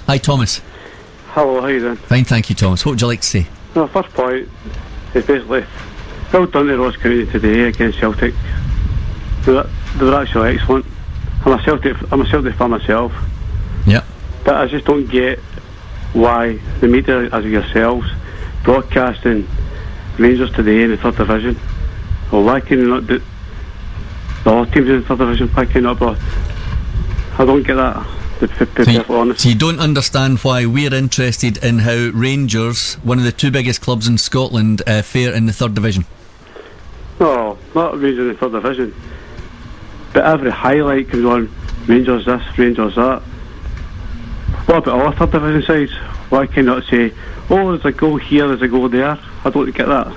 Hi, Thomas. Hello, how you doing? Fine, thank you, Thomas. What would you like to say? No, first point is basically well done to Ross County today against Celtic. They were actually excellent. I'm a Celtic fan myself. Yeah. But I just don't get why the media, as yourselves, broadcasting Rangers today in the third division. Well, why can you not do the other teams in the third division? Why can you not broad? I don't get that. To be perfectly honest. So you don't understand why we're interested in how Rangers, one of the two biggest clubs in Scotland, fare in the third division? No, not Rangers in the third division. But every highlight comes on Rangers this, Rangers that. What about all third division sides? Why can you not say, oh, there's a goal here, there's a goal there? I don't get that.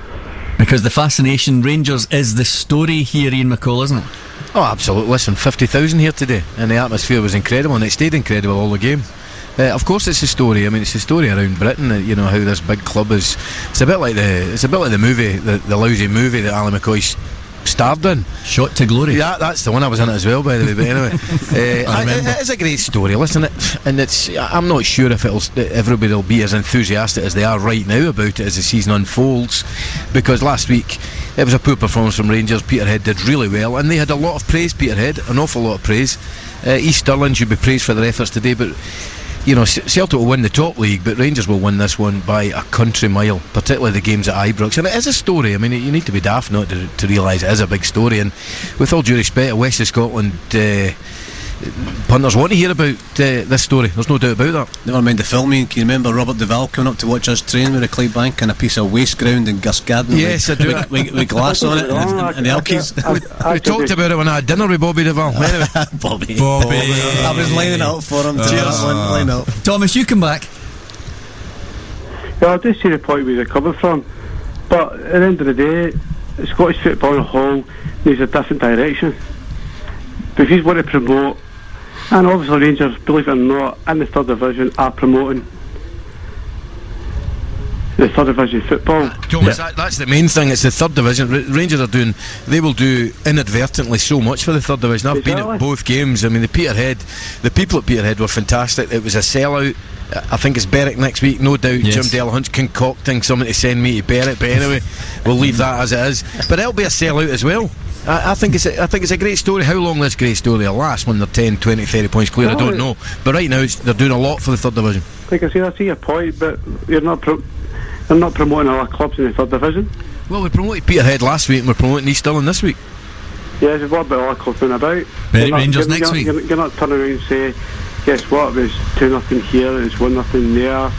Because the fascination Rangers is the story here, Ian McCall, isn't it? Oh, absolutely. Listen, 50,000 here today, and the atmosphere was incredible, and it stayed incredible all the game. Of course, it's a story. I mean, it's a story around Britain. You know how this big club is. It's a bit like the movie, the lousy movie that Ali McCoy starred in. Shot to Glory. Yeah, that's the one. I was in it as well, by the way. But anyway, it is a great story. Listen, I'm not sure if everybody will be as enthusiastic as they are right now about it as the season unfolds, because last week it was a poor performance from Rangers. Peterhead did really well, and they had a lot of praise. Peterhead, an awful lot of praise. East Stirling should be praised for their efforts today, but you know, Celtic will win the top league, but Rangers will win this one by a country mile, particularly the games at Ibrox. And it is a story. I mean, you need to be daft not to realise it is a big story. And with all due respect, West of Scotland punters want to hear about this story. There's no doubt about that. Never mind the filming. Can you remember Robert Duvall coming up to watch us train with a Clydebank and a piece of waste ground in Guscadden? Yes, I do. With glass on it and the Elkies. We talked about it when I had dinner with Bobby Duvall. Anyway. Bobby. I was lining it up for him. Cheers. Line up. Thomas, you come back. Yeah, I do see the point where you're coming from, but at the end of the day, Scottish football in a whole needs a different direction. But if you want to promote, and obviously Rangers, believe it or not, in the third division are promoting the third division football. Thomas, that's the main thing. It's the third division. Rangers they will do inadvertently so much for the third division. I've been at both games. I mean, the people at Peterhead were fantastic. It was a sellout. I think it's Berwick next week, no doubt. Yes. Jim Delahunt's concocting something to send me to Berwick, but anyway, we'll leave that as it is. But it'll be a sellout as well. I think it's a great story. How long this great story will last, when they're 10, 20, 30 points clear, I don't know. But right now they're doing a lot for the third division. Like I see your point, but you're not promoting other clubs in the third division. Well, we promoted Peterhead last week and we're promoting East Stirling this week. Yes, what about other clubs going about? Rangers next week. You're not turning around and say, guess what, it was 2-0 here, it's 1-0 there.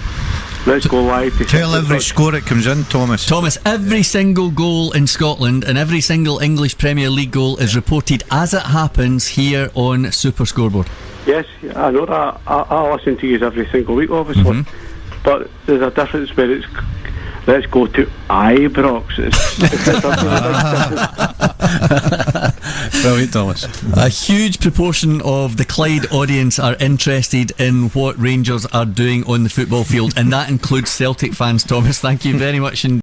Let's go live. Tell every score it comes in, Thomas. Thomas, every single goal in Scotland and every single English Premier League goal is reported as it happens here on Super Scoreboard. Yes, I know that. I listen to you every single week, obviously. But there's a difference where it's let's go to Ibrox. Brilliant, Thomas. A huge proportion of the Clyde audience are interested in what Rangers are doing on the football field, and that includes Celtic fans. Thomas, thank you very much indeed.